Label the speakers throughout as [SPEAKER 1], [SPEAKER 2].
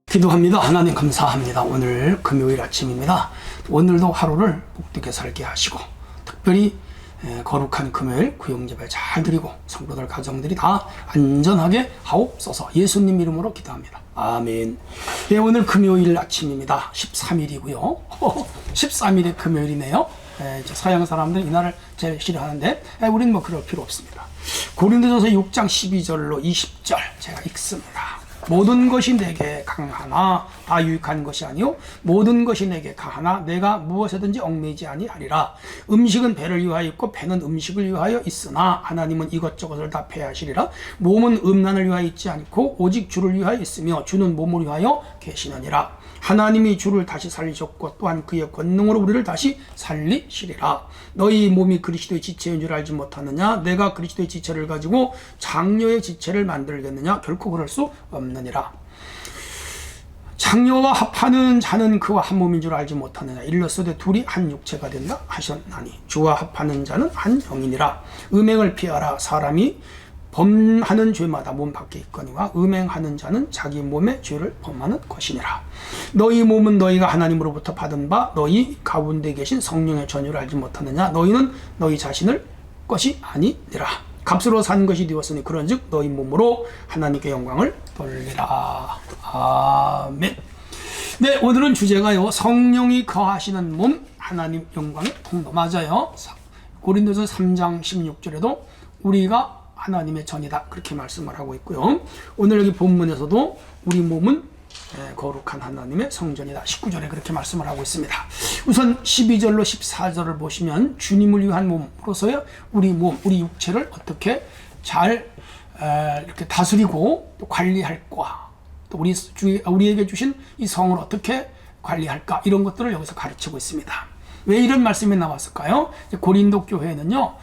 [SPEAKER 1] 기도합니다. 하나님 감사합니다. 오늘 금요일 아침입니다. 오늘도 하루를 복되게 살게 하시고 특별히 거룩한 금요일 구영예배 잘 드리고 성도들 가정들이 다 안전하게 하옵소서. 예수님 이름으로 기도합니다. 아멘. 네, 오늘 금요일 아침입니다. 13일이고요 13일이 금요일이네요. 서양 사람들은 이날을 제일 싫어하는데 우리는 뭐 그럴 필요 없습니다. 고린도전서 6장 12절로 20절 제가 읽습니다. 모든 것이 내게 강하나 다 유익한 것이 아니요 모든 것이 내게 가하나 내가 무엇에든지 얽매이지 아니하리라. 음식은 배를 위하여 있고 배는 음식을 위하여 있으나 하나님은 이것저것을 다 패하시리라. 몸은 음란을 위하여 있지 않고 오직 주를 위하여 있으며 주는 몸을 위하여 계시느니라. 하나님이 주를 다시 살리셨고 또한 그의 권능으로 우리를 다시 살리시리라. 너희 몸이 그리스도의 지체인 줄 알지 못하느냐? 내가 그리스도의 지체를 가지고 장녀의 지체를 만들겠느냐? 결코 그럴 수 없느니라. 장녀와 합하는 자는 그와 한 몸인 줄 알지 못하느냐? 일렀으되 둘이 한 육체가 된다 하셨나니 주와 합하는 자는 한 영이니라. 음행을 피하라. 사람이 범하는 죄마다 몸 밖에 있거니와 음행하는 자는 자기 몸의 죄를 범하는 것이니라. 너희 몸은 너희가 하나님으로부터 받은 바 너희 가운데 계신 성령의 전유를 알지 못하느냐? 너희는 너희 자신을 것이 아니니라. 값으로 산 것이 되었으니 그런즉 너희 몸으로 하나님께 영광을 돌리라. 아멘. 네, 오늘은 주제가요, 성령이 거하시는 몸 하나님 영광의 통로. 맞아요. 고린도서 3장 16절에도 우리가 하나님의 전이다 그렇게 말씀을 하고 있고요. 오늘 여기 본문에서도 우리 몸은 거룩한 하나님의 성전이다 19절에 그렇게 말씀을 하고 있습니다. 우선 12절로 14절을 보시면 주님을 위한 몸으로서의 우리 몸, 우리 육체를 어떻게 잘 이렇게 다스리고 또 관리할까, 또 우리에게 주신 이 성을 어떻게 관리할까, 이런 것들을 여기서 가르치고 있습니다. 왜 이런 말씀이 나왔을까요? 고린도 교회는요,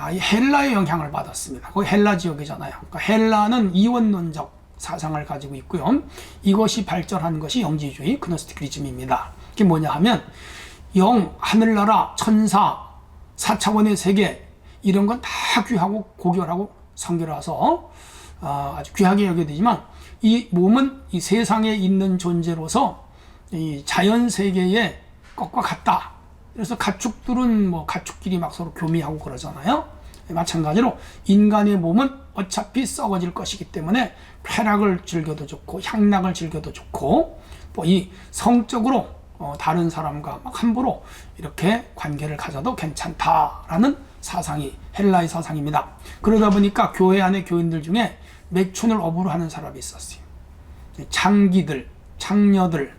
[SPEAKER 1] 헬라의 영향을 받았습니다. 거기 헬라 지역이잖아요. 그러니까 헬라는 이원론적 사상을 가지고 있고요. 이것이 발전한 것이 영지주의 그노스티키즘입니다. 그게 뭐냐 하면 영, 하늘나라, 천사, 4차원의 세계 이런 건 다 귀하고 고결하고 성결해서 아주 귀하게 여겨지지만 이 몸은 이 세상에 있는 존재로서 이 자연 세계의 것과 같다. 그래서 가축들은 뭐 가축끼리 막 서로 교미하고 그러잖아요. 마찬가지로 인간의 몸은 어차피 썩어질 것이기 때문에 쾌락을 즐겨도 좋고 향락을 즐겨도 좋고 또 이 성적으로 다른 사람과 막 함부로 이렇게 관계를 가져도 괜찮다라는 사상이 헬라의 사상입니다. 그러다 보니까 교회 안에 교인들 중에 매춘을 업으로 하는 사람이 있었어요. 창기들, 창녀들,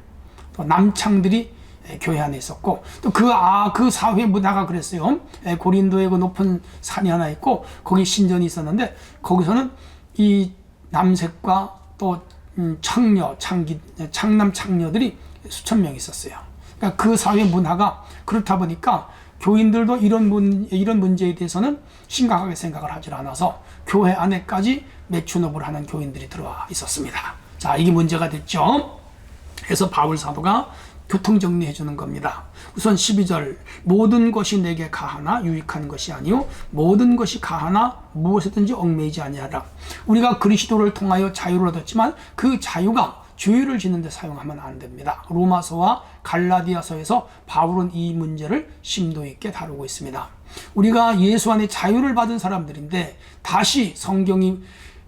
[SPEAKER 1] 또 남창들이 교회 안에 있었고, 또 그 사회 문화가 그랬어요. 고린도에 그 높은 산이 하나 있고 거기 신전이 있었는데 거기서는 이 남색과 또 창녀, 창남 창녀들이 수천 명 있었어요. 그러니까 그 사회 문화가 그렇다 보니까 교인들도 이런 문제에 대해서는 심각하게 생각을 하지 않아서 교회 안에까지 매춘업을 하는 교인들이 들어와 있었습니다. 자, 이게 문제가 됐죠. 그래서 바울 사도가 교통정리해 주는 겁니다. 우선 12절 모든 것이 내게 가하나 유익한 것이 아니요 모든 것이 가하나 무엇이든지 얽매이지 아니하라. 우리가 그리스도를 통하여 자유를 얻었지만 그 자유가 죄를 짓는 데 사용하면 안 됩니다. 로마서와 갈라디아서에서 바울은 이 문제를 심도 있게 다루고 있습니다. 우리가 예수 안에 자유를 받은 사람들인데 다시 성경이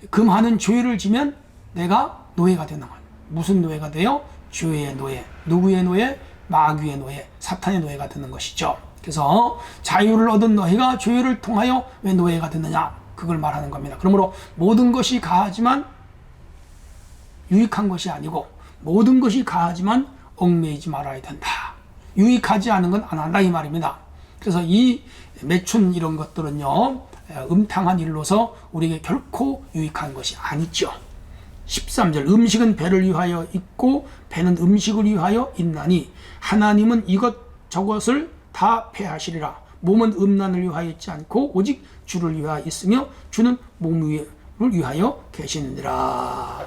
[SPEAKER 1] 금하는 죄를 지면 내가 노예가 되는 거예요. 무슨 노예가 돼요? 죄의 노예. 누구의 노예? 마귀의 노예, 사탄의 노예가 되는 것이죠. 그래서 자유를 얻은 너희가 죄를 통하여 왜 노예가 되느냐, 그걸 말하는 겁니다. 그러므로 모든 것이 가하지만 유익한 것이 아니고 모든 것이 가하지만 얽매이지 말아야 된다. 유익하지 않은 건 안 한다 이 말입니다. 그래서 이 매춘 이런 것들은요, 음탕한 일로서 우리에게 결코 유익한 것이 아니죠. 13절 음식은 배를 위하여 있고 배는 음식을 위하여 있나니 하나님은 이것저것을 다 패하시리라. 몸은 음란을 위하여 있지 않고 오직 주를 위하여 있으며 주는 몸을 위하여 계시느니라.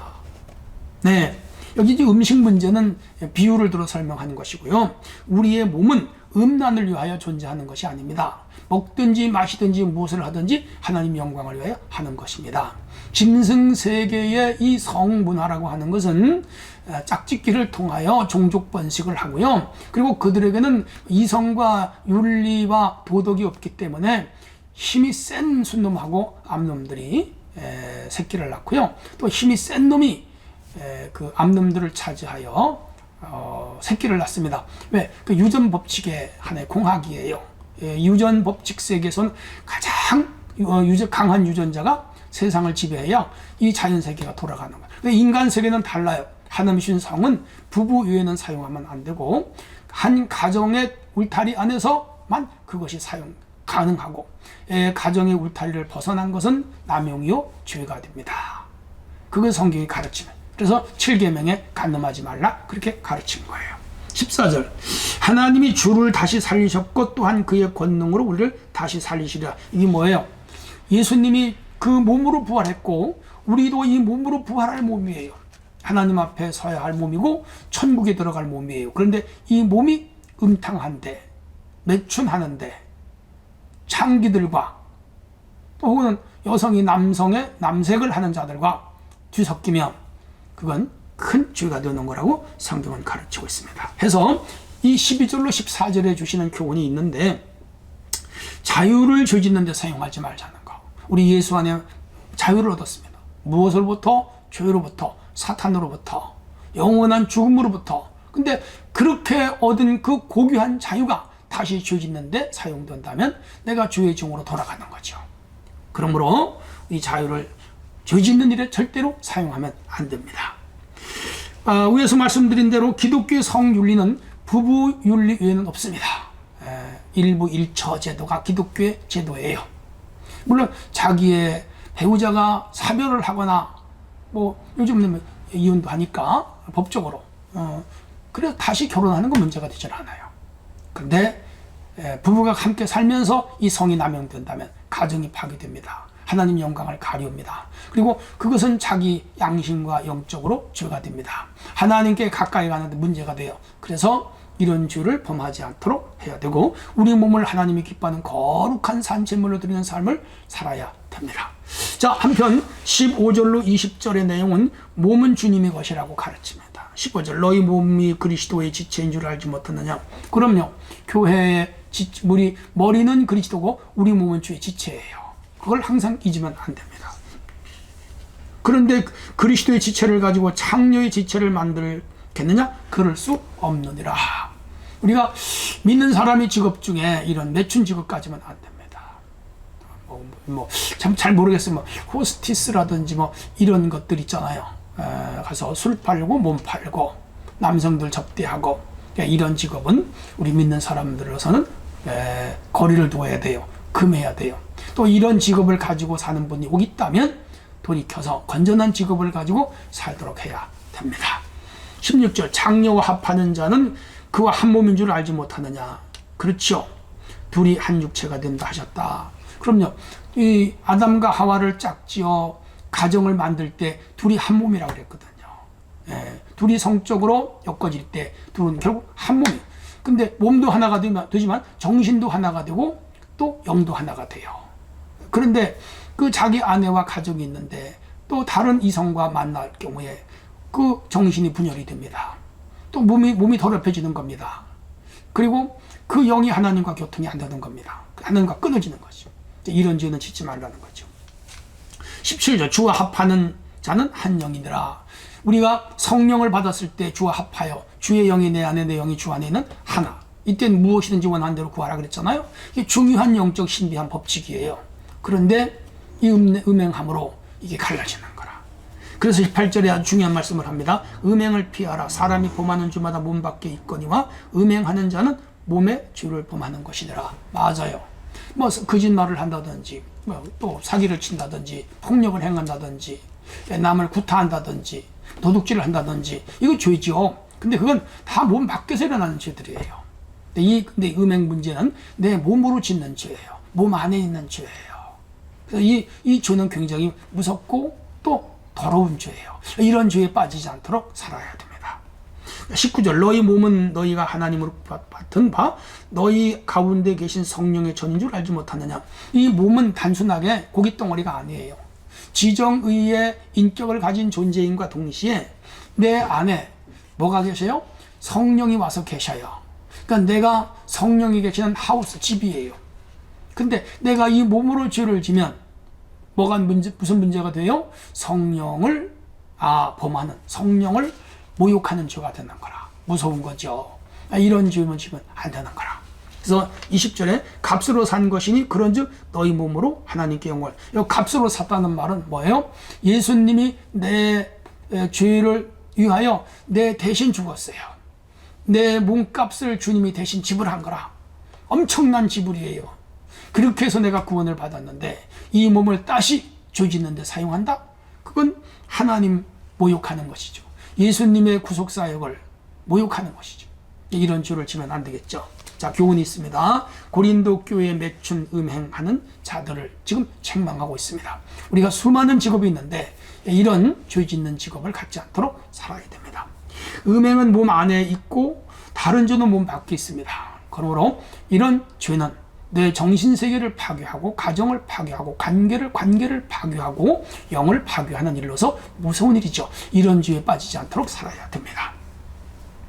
[SPEAKER 1] 네, 여기 이제 음식 문제는 비유를 들어 설명하는 것이고요. 우리의 몸은 음란을 위하여 존재하는 것이 아닙니다. 먹든지 마시든지 무엇을 하든지 하나님 영광을 위하여 하는 것입니다. 짐승세계의 이 성문화라고 하는 것은 짝짓기를 통하여 종족 번식을 하고요. 그리고 그들에게는 이성과 윤리와 도덕이 없기 때문에 힘이 센 순놈하고 암놈들이 새끼를 낳고요. 또 힘이 센 놈이 그 암놈들을 차지하여 새끼를 낳습니다. 왜? 그 유전 법칙의 하나의 공학이에요. 유전 법칙 세계에서는 가장 강한 유전자가 세상을 지배해야 이 자연 세계가 돌아가는 거예요. 근데 인간 세계는 달라요. 하나님 주신 성은 부부 외에는 사용하면 안 되고 한 가정의 울타리 안에서만 그것이 사용 가능하고 가정의 울타리를 벗어난 것은 남용이요 죄가 됩니다. 그걸 성경이 가르치는. 그래서 7계명에 간음하지 말라 그렇게 가르친 거예요. 14절 하나님이 주를 다시 살리셨고 또한 그의 권능으로 우리를 다시 살리시리라. 이게 뭐예요? 예수님이 그 몸으로 부활했고 우리도 이 몸으로 부활할 몸이에요. 하나님 앞에 서야 할 몸이고 천국에 들어갈 몸이에요. 그런데 이 몸이 음탕한데 매춘하는데 창기들과 또 혹은 여성이 남성의 남색을 하는 자들과 뒤섞이면 그건 큰 죄가 되는 거라고 성경은 가르치고 있습니다. 해서 이 12절로 14절에 주시는 교훈이 있는데 자유를 죄짓는 데 사용하지 말자는 거. 우리 예수 안에 자유를 얻었습니다. 무엇으로부터? 죄로부터, 사탄으로부터, 영원한 죽음으로부터. 근데 그렇게 얻은 그 고귀한 자유가 다시 죄짓는 데 사용된다면 내가 죄의 종으로 돌아가는 거죠. 그러므로 이 자유를 죄짓는 일에 절대로 사용하면 안 됩니다. 위에서 말씀드린 대로 기독교의 성윤리는 부부 윤리 외에는 없습니다. 일부 일처 제도가 기독교의 제도예요. 물론 자기의 배우자가 사별을 하거나 뭐 요즘은 이혼도 하니까 법적으로 그래서 다시 결혼하는 건 문제가 되질 않아요. 그런데 부부가 함께 살면서 이 성이 남용된다면 가정이 파괴됩니다. 하나님 영광을 가리웁니다. 그리고 그것은 자기 양심과 영적으로 죄가 됩니다. 하나님께 가까이 가는데 문제가 돼요. 그래서 이런 죄를 범하지 않도록 해야 되고 우리 몸을 하나님이 기뻐하는 거룩한 산제물로 드리는 삶을 살아야 됩니다. 자, 한편 15절로 20절의 내용은 몸은 주님의 것이라고 가르칩니다. 15절 너희 몸이 그리스도의 지체인 줄 알지 못하느냐. 그럼요. 교회의 우리 머리는 그리스도고 우리 몸은 주의 지체예요. 그걸 항상 잊으면 안 됩니다. 그런데 그리스도의 지체를 가지고 창녀의 지체를 만들겠느냐? 그럴 수 없느니라. 우리가 믿는 사람의 직업 중에 이런 매춘 직업까지는 안 됩니다. 참 잘 모르겠어요. 호스티스라든지 이런 것들 있잖아요. 가서 술 팔고 몸 팔고 남성들 접대하고 이런 직업은 우리 믿는 사람들로서는 거리를 두어야 돼요. 금해야 돼요. 또 이런 직업을 가지고 사는 분이 꼭 있다면 돌이켜서 건전한 직업을 가지고 살도록 해야 됩니다. 16절 창녀와 합하는 자는 그와 한 몸인 줄 알지 못하느냐. 그렇죠. 둘이 한 육체가 된다 하셨다. 그럼요. 이 아담과 하와를 짝지어 가정을 만들 때 둘이 한 몸이라고 그랬거든요. 둘이 성적으로 엮어질 때 둘은 결국 한 몸이. 근데 몸도 하나가 되지만 정신도 하나가 되고 또 영도 하나가 돼요. 그런데 그 자기 아내와 가정이 있는데 또 다른 이성과 만날 경우에 그 정신이 분열이 됩니다. 또 몸이 더럽혀지는 겁니다. 그리고 그 영이 하나님과 교통이 안 되는 겁니다. 하나님과 끊어지는 거죠. 이런 죄는 짓지 말라는 거죠. 17절 주와 합하는 자는 한 영이니라. 우리가 성령을 받았을 때 주와 합하여 주의 영이 내 안에 내 영이 주 안에 있는 하나. 이때는 무엇이든지 원하는 대로 구하라 그랬잖아요. 이게 중요한 영적 신비한 법칙이에요. 그런데 이 음행함으로 이게 갈라지는 거라. 그래서 18절에 아주 중요한 말씀을 합니다. 음행을 피하라. 사람이 범하는 주마다 몸 밖에 있거니와 음행하는 자는 몸의 죄를 범하는 것이니라. 맞아요. 거짓말을 한다든지 또 사기를 친다든지 폭력을 행한다든지 남을 구타한다든지 도둑질을 한다든지 이거 죄죠. 근데 그건 다 몸 밖에서 일어나는 죄들이에요. 근데 음행 문제는 내 몸으로 짓는 죄예요. 몸 안에 있는 죄예요. 그래서 이 죄는 굉장히 무섭고 또 더러운 죄예요. 이런 죄에 빠지지 않도록 살아야 됩니다. 19절 너희 몸은 너희가 하나님으로 받은 바 너희 가운데 계신 성령의 전인 줄 알지 못하느냐. 이 몸은 단순하게 고깃덩어리가 아니에요. 지정의의 인격을 가진 존재인과 동시에 내 안에 뭐가 계세요? 성령이 와서 계셔요. 그러니까 내가 성령이 계시는 하우스, 집이에요. 근데 내가 이 몸으로 죄를 지면 무슨 문제가 돼요? 성령을 범하는, 성령을 모욕하는 죄가 되는 거라. 무서운 거죠. 이런 죄만 지면 안 되는 거라. 그래서 20절에 값으로 산 것이니 그런즉 너희 몸으로 하나님께 영광을. 이 값으로 샀다는 말은 뭐예요? 예수님이 내 죄를 위하여 내 대신 죽었어요. 내 몸값을 주님이 대신 지불한 거라. 엄청난 지불이에요. 그렇게 해서 내가 구원을 받았는데 이 몸을 다시 죄 짓는 데 사용한다? 그건 하나님 모욕하는 것이죠. 예수님의 구속사역을 모욕하는 것이죠. 이런 죄를 지면 안 되겠죠. 자, 교훈이 있습니다. 고린도 교회에 맺힌 음행하는 자들을 지금 책망하고 있습니다. 우리가 수많은 직업이 있는데 이런 죄 짓는 직업을 갖지 않도록 살아야 됩니다. 음행은 몸 안에 있고 다른 죄는 몸 밖에 있습니다. 그러므로 이런 죄는 내 정신세계를 파괴하고 가정을 파괴하고 관계를 파괴하고 영을 파괴하는 일로서 무서운 일이죠. 이런 죄에 빠지지 않도록 살아야 됩니다.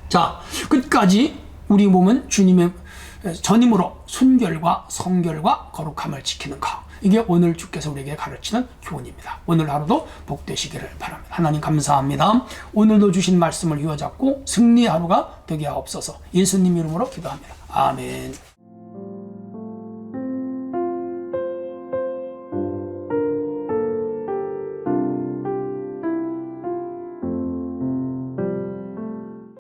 [SPEAKER 1] 자, 끝까지 우리 몸은 주님의 전임으로 순결과 성결과 거룩함을 지키는 것. 이게 오늘 주께서 우리에게 가르치는 교훈입니다. 오늘 하루도 복되시기를 바랍니다. 하나님 감사합니다. 오늘도 주신 말씀을 이어잡고 승리 하루가 되게 하옵소서. 예수님 이름으로 기도합니다. 아멘.